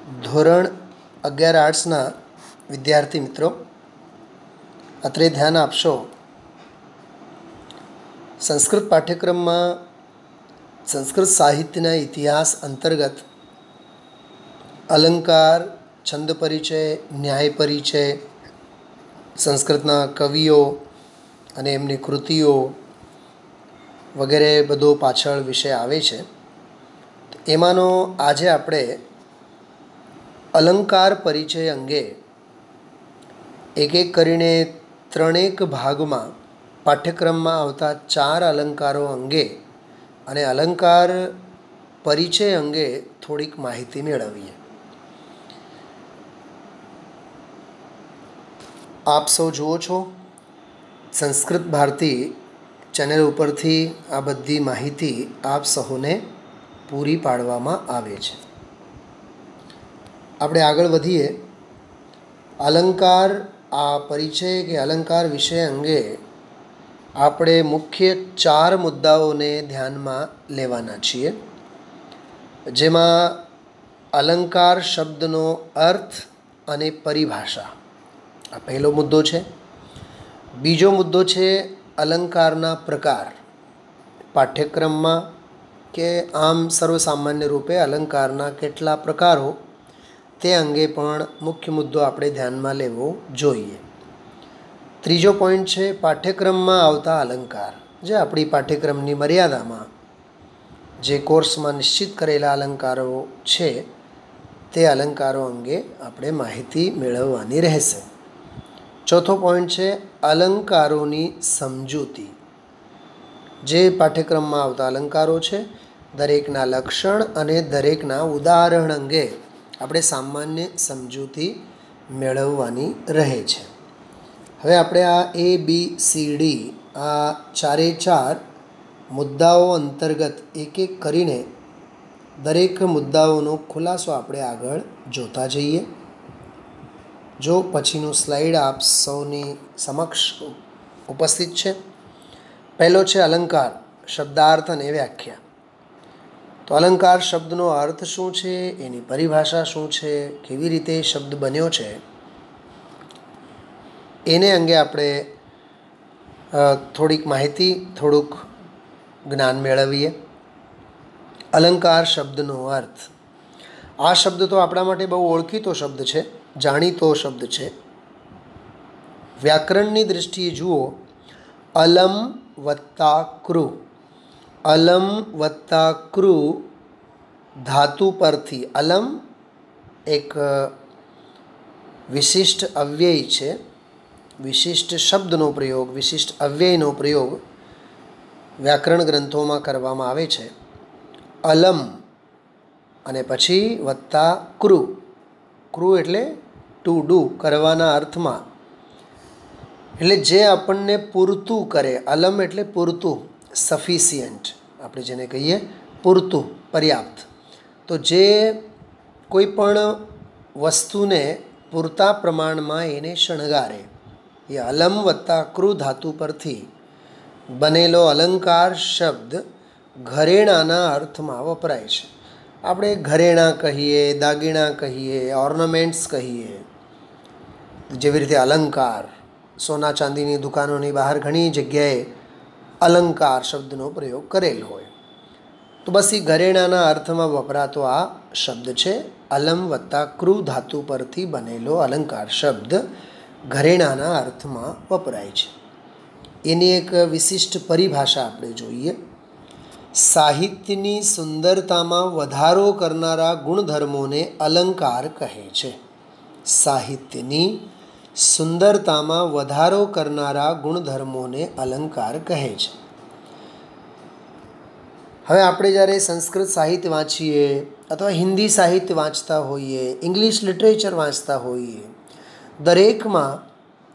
ધોરણ 11 આર્ટ્સના વિદ્યાર્થી મિત્રો, અત્રે ધ્યાન આપશો. સંસ્કૃત પાઠ્યક્રમમાં સંસ્કૃત સાહિત્યના ઇતિહાસ અંતર્ગત અલંકાર, છંદ પરિચય, ન્યાય પરિચય, સંસ્કૃતના કવિઓ અને એમની કૃતિઓ વગેરે બધો પાછળ વિષય આવે છે. એમાંનો આજે આપણે અલંકાર પરિચય અંગે એક એક કરીને ત્રણેક ભાગમાં પાઠ્યક્રમમાં આવતા 4 અલંકારો અંગે અને અલંકાર પરિચય અંગે થોડીક માહિતી મેળવીએ. આપ સૌ જુઓ છો, સંસ્કૃત ભારતી ચેનલ ઉપરથી આ બધી માહિતી આપ સૌને પૂરી પાડવામાં આવે છે. આપણે આગળ વધીએ. અલંકાર આ પરિચય કે અલંકાર વિષય અંગે આપણે મુખ્ય 4 મુદ્દાઓને ધ્યાનમાં લેવાના છીએ, જેમાં અલંકાર શબ્દનો અર્થ અને પરિભાષા આ પહેલો મુદ્દો છે. બીજો મુદ્દો છે અલંકારના પ્રકાર. પાઠ્યક્રમમાં કે આમ સર્વસામાન્ય રૂપે અલંકારના કેટલા પ્રકારો તે અંગે પણ મુખ્ય મુદ્દો આપણે ધ્યાનમાં લેવો જોઈએ. ત્રીજો પોઈન્ટ છે પાઠ્યક્રમમાં આવતા અલંકાર, જે આપણી પાઠ્યક્રમની મર્યાદામાં જે કોર્સમાં નિશ્ચિત કરેલા અલંકારો છે તે અલંકારો અંગે આપણે માહિતી મેળવવાની રહેશે. ચોથો પોઈન્ટ છે અલંકારોની સમજૂતી. જે પાઠ્યક્રમમાં આવતા અલંકારો છે દરેકના લક્ષણ અને દરેકના ઉદાહરણ અંગે આપણે સામાન્ય સમજૂતી મેળવવાની રહે છે. હવે આપણે આ ABCD આ 4 મુદ્દાઓ અંતર્ગત એક એક કરીને દરેક મુદ્દાઓનો ખુલાસો આપણે આગળ જોતા જઈએ. જો પછીનું સ્લાઇડ આપ સૌની સમક્ષ ઉપસ્થિત છે. પહેલો છે અલંકાર, શબ્દાર્થ અને વ્યાખ્યા. તો અલંકાર શબ્દનો અર્થ શું છે, એની પરિભાષા શું છે, કેવી રીતે શબ્દ બન્યો છે, એને અંગે આપણે થોડીક માહિતી, થોડુંક જ્ઞાન મેળવીએ. અલંકાર શબ્દનો અર્થ. આ શબ્દ તો આપણા માટે બહુ ઓળખીતો શબ્દ છે, જાણીતો શબ્દ છે. વ્યાકરણની દૃષ્ટિએ જુઓ, અલમ વત્તા કૃ. અલમ વત્તા કૃ ધાતુ પરથી. અલમ એક વિશિષ્ટ અવ્યય છે. વિશિષ્ટ શબ્દનો પ્રયોગ, વિશિષ્ટ અવ્યયનો પ્રયોગ વ્યાકરણ ગ્રંથોમાં કરવામાં આવે છે. અલમ અને પછી વત્તા કૃ. કૃ એટલે ટુ ડુ, કરવાના અર્થમાં. એટલે જે આપણને પૂરતું કરે. અલમ એટલે પૂરતું, સફિશિયન્ટ આપણે જેને કહીએ, પૂરતું, પર્યાપ્ત. તો જે કોઈ પણ વસ્તુને પૂરતા પ્રમાણમાં એને શણગારે, એ અલમ વત્તા કૃ ધાતુ પરથી બનેલો અલંકાર શબ્દ ઘરેણાના અર્થમાં વપરાય છે. આપણે ઘરેણાં કહીએ, દાગીણા કહીએ, ઓર્નામેન્ટ્સ કહીએ. જેવી રીતે અલંકાર, સોના ચાંદીની દુકાનોની બહાર ઘણી જગ્યાએ અલંકાર શબ્દનો પ્રયોગ કરેલ હોય. તો બસ એ ઘરેણાના અર્થમાં વપરાતો આ શબ્દ છે. અલમ વત્તા કૃ ધાતુ પરથી બનેલો અલંકાર શબ્દ ઘરેણાના અર્થમાં વપરાય છે. એની એક વિશિષ્ટ પરિભાષા આપણે જોઈએ. સાહિત્યની સુંદરતામાં વધારો કરનારા ગુણધર્મોને અલંકાર કહે છે. સાહિત્યની સુંદરતામાં વધારો કરનારા ગુણધર્મોને અલંકાર કહે છે. હવે આપણે જ્યારે સંસ્કૃત સાહિત્ય વાંચીએ અથવા હિન્દી સાહિત્ય વાંચતા હોઈએ, ઇંગ્લિશ લિટરેચર વાંચતા હોઈએ, દરેકમાં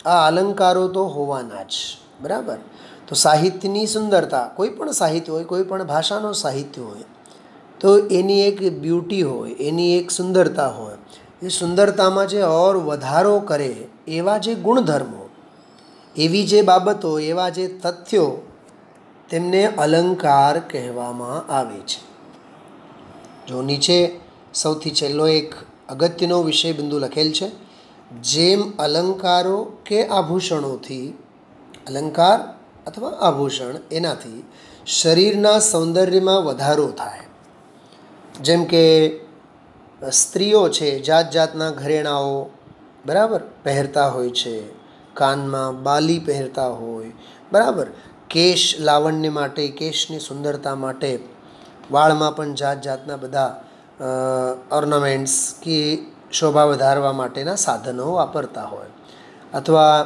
આ અલંકારો તો હોવાના જ, બરાબર. તો સાહિત્યની સુંદરતા, કોઈ પણ સાહિત્ય હોય, કોઈ પણ ભાષાનો સાહિત્ય હોય, તો એની એક બ્યુટી હોય, એની એક સુંદરતા હોય. એ સુંદરતામાં જે ઓર વધારો કરે એવા જે ગુણધર્મો, એવી જે બાબતો, એવા જે તથ્યો, તેમને અલંકાર કહેવામાં આવે છે. જો નીચે સૌથી છેલ્લો એક અગત્યનો વિષય બિંદુ લખેલ છે. જેમ અલંકારો કે આભૂષણોથી, અલંકાર અથવા આભૂષણ એનાથી શરીરના સૌંદર્યમાં વધારો થાય. જેમ કે સ્ત્રીઓ છે જાત જાતના ઘરેણાઓ બરાબર પહેરતા હોય છે, કાનમાં બાલી પહેરતા હોય બરાબર, કેશ લાવણ્ય માટે, કેશની સુંદરતા માટે વાળમાં પણ જાત જાતના બધા ઓર્નામેન્ટ્સ કે શોભા વધારવા માટેના સાધનો વાપરતા હોય, અથવા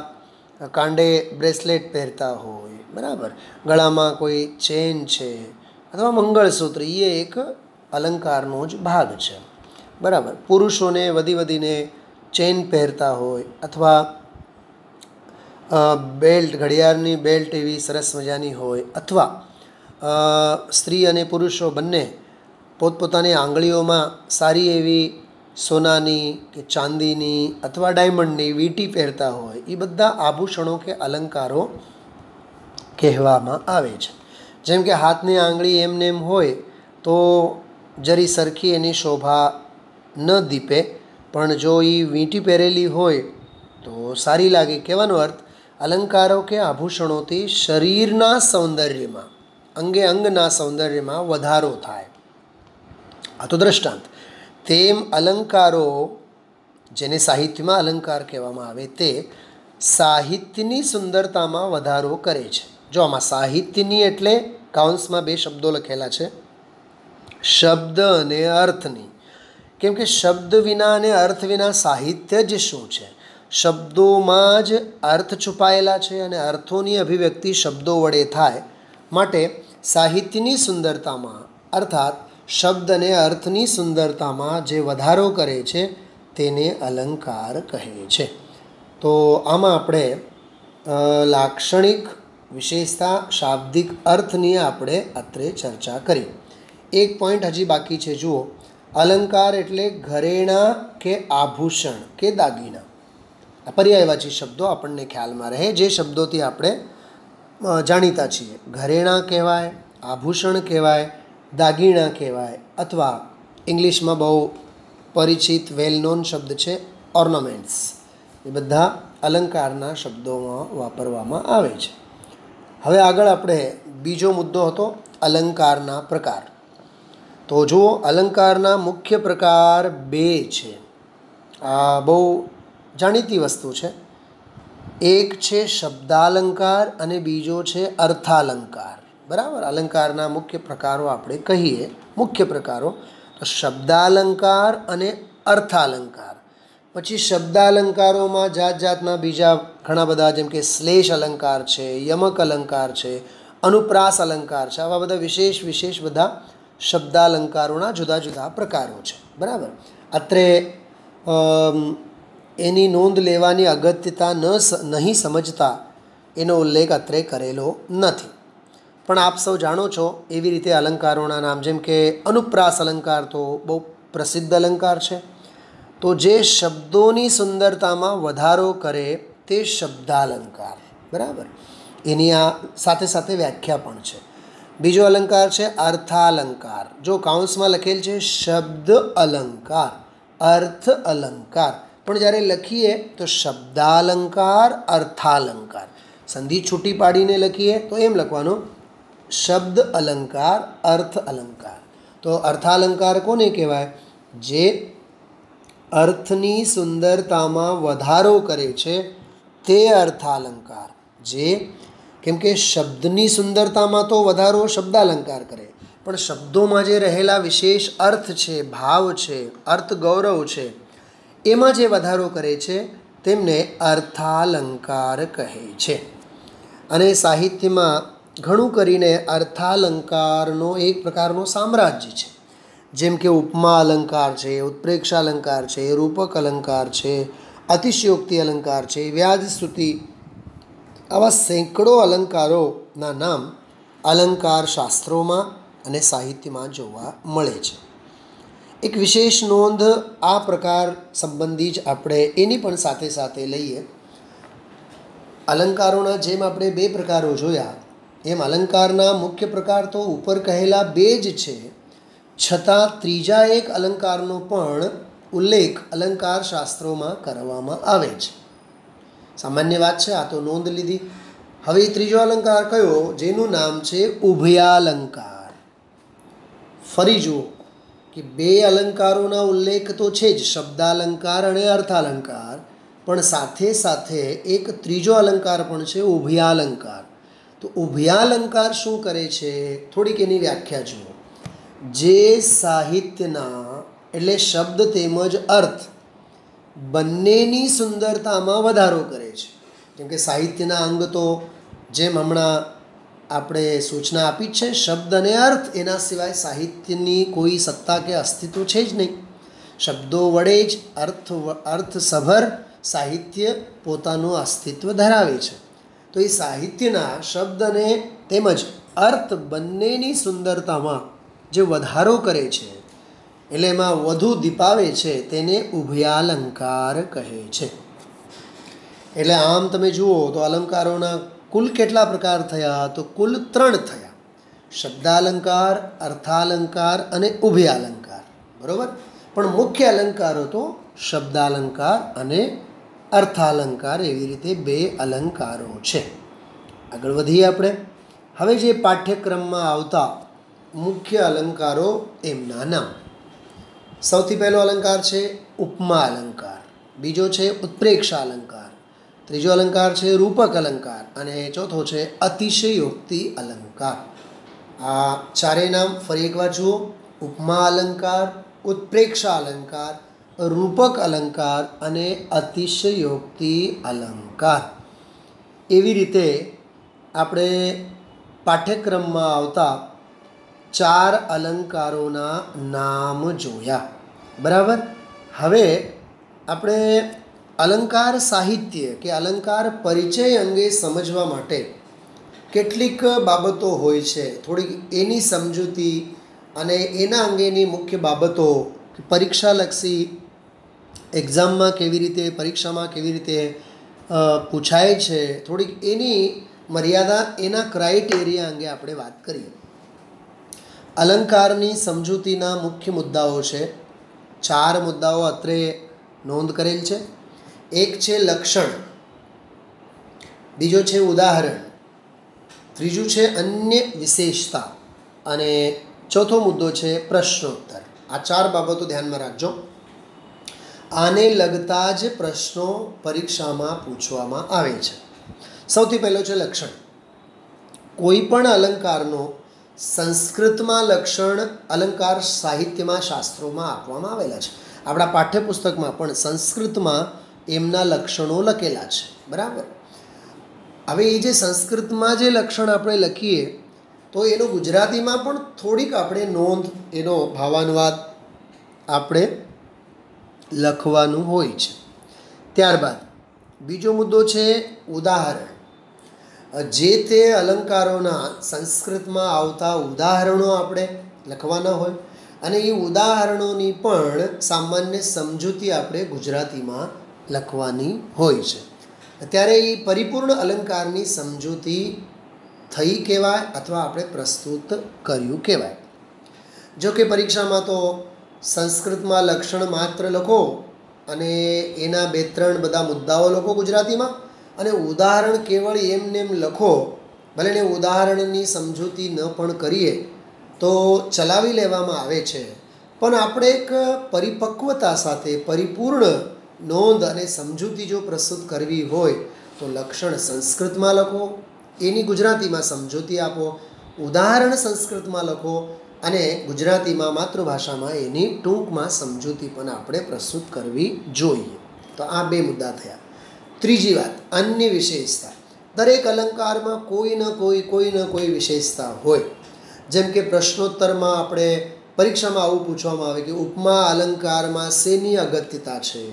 કાંડે બ્રેસલેટ પહેરતા હોય બરાબર, ગળામાં કોઈ ચેન છે અથવા મંગળસૂત્ર, એ એક અલંકારનો જ ભાગ છે બરાબર. પુરુષોને વધીને ચેન પહેરતા હોય અથવા બેલ્ટ, ઘડિયાળની બેલ્ટ એવી સરસ મજાની હોય, અથવા સ્ત્રી અને પુરુષો બંને પોતપોતાની આંગળીઓમાં સારી એવી સોનાની કે ચાંદીની અથવા ડાયમંડની વીંટી પહેરતા હોય, એ બધા આભૂષણો કે અલંકારો કહેવામાં આવે છે. જેમ કે હાથની આંગળી એમને એમ હોય તો જરી સરખી એની શોભા ન દીપે, પણ જો એ વીંટી પહેરેલી હોય તો સારી લાગે. કહેવાનો અર્થ અલંકારો કે આભૂષણોથી શરીરના સૌંદર્યમાં, અંગે અંગના સૌંદર્યમાં વધારો થાય. આ તો દ્રષ્ટાંત. તેમ અલંકારો, જેને સાહિત્યમાં અલંકાર કહેવામાં આવે, તે સાહિત્યની સુંદરતામાં વધારો કરે છે. જો આમાં સાહિત્યની એટલે કાઉન્સમાં બે શબ્દો લખેલા છે, શબ્દ અને અર્થની. કેમ કે શબ્દ વિના અને અર્થ વિના સાહિત્ય જ શું છે? શબ્દોમાં જ અર્થ છુપાયેલા છે અને અર્થોની અભિવ્યક્તિ શબ્દો વડે થાય. માટે સાહિત્યની સુંદરતામાં અર્થાત શબ્દ અને અર્થની સુંદરતામાં જે વધારો કરે છે તેને અલંકાર કહે છે. તો આમાં આપણે લાક્ષણિક વિશેષતા, શાબ્દિક અર્થની આપણે અત્રે ચર્ચા કરી. એક પોઈન્ટ હજી બાકી છે, જુઓ. અલંકાર એટલે ઘરેણાં કે આભૂષણ કે દાગીના. આ પર્યાયવાચી શબ્દો આપણને ખ્યાલમાં રહે, જે શબ્દોથી આપણે જાણીતા છીએ. ઘરેણાં કહેવાય, આભૂષણ કહેવાય, દાગીણા કહેવાય, અથવા ઇંગ્લિશમાં બહુ પરિચિત વેલ નોન શબ્દ છે ઓર્નામેન્ટ્સ. એ બધા અલંકારના શબ્દોમાં વાપરવામાં આવે છે. હવે આગળ આપણે બીજો મુદ્દો હતો અલંકારના પ્રકાર. તો જુઓ, અલંકારના મુખ્ય પ્રકાર બે છે. આ બહુ જાણીતી વસ્તુ છે. એક છે શબ્દાલંકાર અને બીજો છે અર્થાલંકાર બરાબર. અલંકારના મુખ્ય પ્રકારો આપણે કહીએ, મુખ્ય પ્રકારો તો શબ્દાલંકાર અને અર્થાલંકાર. પછી શબ્દાલંકારોમાં જાત જાતના બીજા ઘણા બધા, જેમ કે શ્લેષ અલંકાર છે, યમક અલંકાર છે, અનુપ્રાસ અલંકાર છે. આવા બધા વિશેષ બધા શબ્દાલંકારોના જુદા જુદા પ્રકારો છે બરાબર. અત્રે એની નોંધ લેવાની અગત્યતા નહીં સમજતા એનો ઉલ્લેખ અત્રે કરેલો નથી. પણ આપ સૌ જાણો છો એવી રીતે અલંકારોના નામ, જેમ કે અનુપ્રાસ અલંકાર તો બહુ પ્રસિદ્ધ અલંકાર છે. તો જે શબ્દોની સુંદરતામાં વધારો કરે તે શબ્દાલંકાર બરાબર. એની આ સાથે સાથે વ્યાખ્યા પણ છે. બીજો અલંકાર છે અર્થાલંકાર. જો કાઉન્સમાં લખેલ છે શબ્દ અલંકાર, અર્થ અલંકાર, પણ જ્યારે લખીએ તો શબ્દાલંકાર, અર્થાલંકાર. સંધિ છૂટી પાડીને લખીએ તો એમ લખવાનું શબ્દ અલંકાર, અર્થ અલંકાર. તો અર્થાલંકાર કોને કહેવાય? જે અર્થની સુંદરતામાં વધારો કરે છે તે અર્થાલંકાર. જે કેમ કે શબ્દની સુંદરતામાં તો વધારો શબ્દાલંકાર કરે, પણ શબ્દોમાં જે રહેલા વિશેષ અર્થ છે, ભાવ છે, અર્થ ગૌરવ છે, એમાં જે વધારો કરે છે તેમને અર્થાલંકાર કહે છે. અને સાહિત્યમાં ઘણું કરીને અર્થાલંકારનો એક પ્રકારનો સામ્રાજ્ય છે. જેમ કે ઉપમા અલંકાર છે, ઉત્પ્રેક્ષા અલંકાર છે, રૂપક અલંકાર છે, અતિશયોક્તિ અલંકાર છે, વ્યાજસ્તુતિ, આવા સેંકડો અલંકારોના નામ અલંકાર શાસ્ત્રોમાં અને સાહિત્યમાં જોવા મળે છે. એક વિશેષ નોંધ આ પ્રકાર સંબંધી જ આપણે એની પણ સાથે સાથે લઈએ. અલંકારોના જેમ આપણે બે પ્રકારો જોયા, એમ અલંકારના મુખ્ય પ્રકાર તો ઉપર કહેલા બે જ છે, છતાં ત્રીજા એક અલંકારનો પણ ઉલ્લેખ અલંકાર શાસ્ત્રોમાં કરવામાં આવે છે. સામાન્ય વાત છે, આ તો નોંધ લીધી. હવે ત્રીજો અલંકાર કયો? જેનું નામ છે ઉભયાલંકાર. ફરી જુઓ કે બે અલંકારોના ઉલ્લેખ તો છે જ, શબ્દાલંકાર અને અર્થાલંકાર, પણ સાથે સાથે એક ત્રીજો અલંકાર પણ છે, ઉભયાલંકાર. તો ઉભયાલંકાર શું કરે છે? થોડીક એની વ્યાખ્યા જુઓ. જે સાહિત્યના એટલે શબ્દ તેમજ અર્થ બંનેની સુંદરતામાં વધારો કરે છે. જેમ કે સાહિત્યના અંગ તો જેમ હમણાં આપણે સૂચના આપી જ છે, શબ્દ અને અર્થ, એના સિવાય સાહિત્યની કોઈ સત્તા કે અસ્તિત્વ છે જ નહીં. શબ્દો વડે જ અર્થસભર સાહિત્ય પોતાનું અસ્તિત્વ ધરાવે છે. તો એ સાહિત્યના શબ્દ અને તેમજ અર્થ બંનેની સુંદરતામાં જે વધારો કરે છે, એટલે એમાં વધુ દીપાવે છે, તેને ઉભયાલંકાર કહે છે. એટલે આમ તમે જુઓ તો અલંકારોના કુલ કેટલા પ્રકાર થયા? તો કુલ 3 થયા: શબ્દાલંકાર, અર્થાલંકાર અને ઉભયાલંકાર. બરાબર? પણ મુખ્ય અલંકારો તો શબ્દાલંકાર અને અર્થાલંકાર, એવી રીતે 2 અલંકારો છે. આગળ વધીએ આપણે. હવે જે પાઠ્યક્રમમાં આવતા મુખ્ય અલંકારો, એમના નામ. સૌથી પહેલો અલંકાર છે ઉપમા અલંકાર, બીજો છે ઉત્પ્રેક્ષા અલંકાર, ત્રીજો અલંકાર છે રૂપક અલંકાર અને ચોથો છે અતિશયોક્તિ અલંકાર. આ ચારેય નામ ફરી એકવાર જુઓ: ઉપમા અલંકાર, ઉત્પ્રેક્ષા અલંકાર, રૂપક અલંકાર અને અતિશયોક્તિ અલંકાર. એવી રીતે આપણે પાઠ્યક્રમમાં આવતા 4 અલંકારોના નામ જોયા. બરાબર? હવે આપણે અલંકાર સાહિત્ય કે અલંકાર પરિચય અંગે સમજવા માટે કેટલીક બાબતો હોય છે, થોડીક એની સમજૂતી અને એના અંગેની મુખ્ય બાબતો, પરીક્ષાલક્ષી એક્ઝામમાં કેવી રીતે, પરીક્ષામાં કેવી રીતે પૂછાય છે, થોડીક એની મર્યાદા, એના ક્રાઇટેરિયા અંગે આપણે વાત કરીએ. અલંકારની સમજૂતીના મુખ્ય મુદ્દાઓ છે. 4 મુદ્દાઓ અત્રે નોંધ કરેલ છે. એક છે લક્ષણ, બીજો છે ઉદાહરણ, ત્રીજું છે અન્ય વિશેષતા અને ચોથો મુદ્દો છે પ્રશ્નોત્તર. આ 4 બાબતો ધ્યાનમાં રાખજો. આને લગતા જ પ્રશ્નો પરીક્ષામાં પૂછવામાં આવે છે. સૌથી પહેલો છે લક્ષણ. કોઈ પણ અલંકારનો સંસ્કૃતમાં લક્ષણ અલંકાર સાહિત્યમાં, શાસ્ત્રોમાં આપવામાં આવેલા છે. આપણા પાઠ્યપુસ્તકમાં પણ સંસ્કૃતમાં એમના લક્ષણો લખેલા છે. બરાબર? હવે એ જે સંસ્કૃતમાં જે લક્ષણ આપણે લખીએ, તો એનો ગુજરાતીમાં પણ થોડીક આપણે નોંધ, એનો ભાવાનુવાદ આપણે લખવાનું હોય છે. ત્યારબાદ બીજો મુદ્દો છે ઉદાહરણ. જે તે અલંકારોના સંસ્કૃતમાં આવતા ઉદાહરણો આપણે લખવાના હોય અને એ ઉદાહરણોની પણ સામાન્ય સમજૂતી આપણે ગુજરાતીમાં લખવાની હોય છે. ત્યારે એ પરિપૂર્ણ અલંકારની સમજૂતી થઈ કહેવાય અથવા આપણે પ્રસ્તુત કર્યું કહેવાય. જો કે પરીક્ષામાં તો સંસ્કૃતમાં લક્ષણ માત્ર લખો અને એના 2-3 બધા મુદ્દાઓ લખો ગુજરાતીમાં, અને ઉદાહરણ કેવળ એમનેમ લખો, ભલે ને ઉદાહરણની સમજૂતી ન પણ કરીએ તો ચલાવી લેવામાં આવે છે. પણ આપણે એક પરિપક્વતા સાથે પરિપૂર્ણ નોંધ અને સમજૂતી જો પ્રસ્તુત કરવી હોય તો લક્ષણ સંસ્કૃતમાં લખો, એની ગુજરાતીમાં સમજૂતી આપો, ઉદાહરણ સંસ્કૃતમાં લખો અને ગુજરાતીમાં માતૃભાષામાં એની ટૂંકમાં સમજૂતી પણ આપણે પ્રસ્તુત કરવી જોઈએ. તો આ 2 મુદ્દા થયા. ત્રીજી વાત, અન્ય વિશેષતા. દરેક અલંકારમાં કોઈ ન કોઈ વિશેષતા હોય. જેમ કે પ્રશ્નોત્તરમાં આપણે પરીક્ષામાં આવું પૂછવામાં આવે કે ઉપમા અલંકારમાં શેની અગત્યતા છે?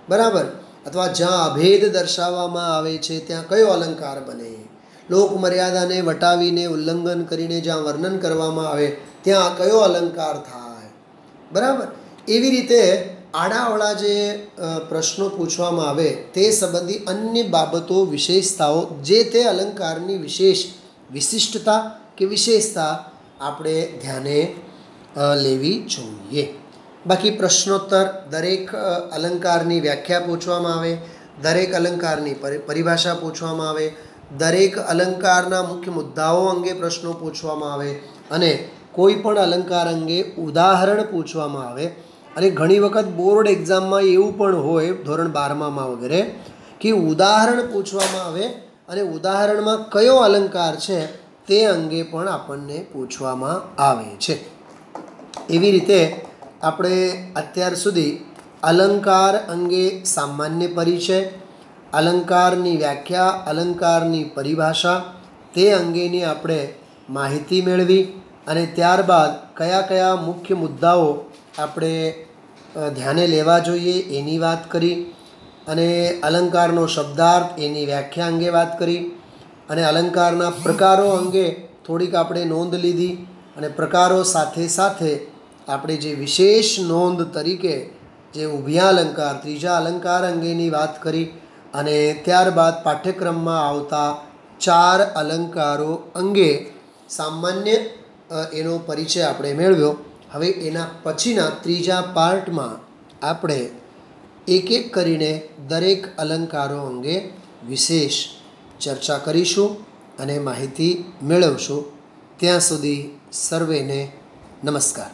બરાબર? અથવા જ્યાં અભેદ દર્શાવવામાં આવે છે ત્યાં કયો અલંકાર બને? લોકમર્યાદાને વટાવીને ઉલ્લંઘન કરીને જ્યાં વર્ણન કરવામાં આવે ત્યાં કયો અલંકાર થાય? બરાબર? એવી રીતે આડાઅવળા જે પ્રશ્નો પૂછવામાં આવે તે સંબંધી અન્ય બાબતો, વિશેષતાઓ, જે તે અલંકારની વિશિષ્ટતા કે વિશેષતા આપણે ધ્યાને લેવી જોઈએ. બાકી પ્રશ્નોત્તર દરેક અલંકારની વ્યાખ્યા પૂછવામાં આવે, દરેક અલંકારની પરિભાષા પૂછવામાં આવે, દરેક અલંકારના મુખ્ય મુદ્દાઓ અંગે પ્રશ્નો પૂછવામાં આવે અને કોઈ પણ અલંકાર અંગે ઉદાહરણ પૂછવામાં આવે. અને ઘણી વખત બોર્ડ એક્ઝામમાં એવું પણ હોય ધોરણ 12માં વગેરે કે ઉદાહરણ પૂછવામાં આવે અને ઉદાહરણમાં કયો અલંકાર છે તે અંગે પણ આપણને પૂછવામાં આવે છે. એવી રીતે આપણે અત્યાર સુધી અલંકાર અંગે સામાન્ય પરિચય, અલંકારની વ્યાખ્યા, અલંકારની પરિભાષા તે અંગેની આપણે માહિતી મેળવી અને ત્યારબાદ કયા કયા મુખ્ય મુદ્દાઓ આપણે ધ્યાને લેવા જોઈએ એની વાત કરી અને અલંકારનો શબ્દાર્થ એની વ્યાખ્યા અંગે વાત કરી અને અલંકારના પ્રકારો અંગે થોડીક આપણે નોંધ લીધી અને પ્રકારો સાથે સાથે આપણે જે વિશેષ નોંધ તરીકે જે ઉભયા અલંકાર, ત્રીજા અલંકાર અંગેની વાત કરી અને ત્યારબાદ પાઠ્યક્રમમાં આવતા 4 અલંકારો અંગે સામાન્ય એનો પરિચય આપણે મેળવ્યો. હવે એના પછીના ત્રીજા પાર્ટમાં આપણે એક એક કરીને દરેક અલંકારો અંગે વિશેષ ચર્ચા કરીશું અને માહિતી મેળવશું. ત્યાં સુધી સર્વેને નમસ્કાર.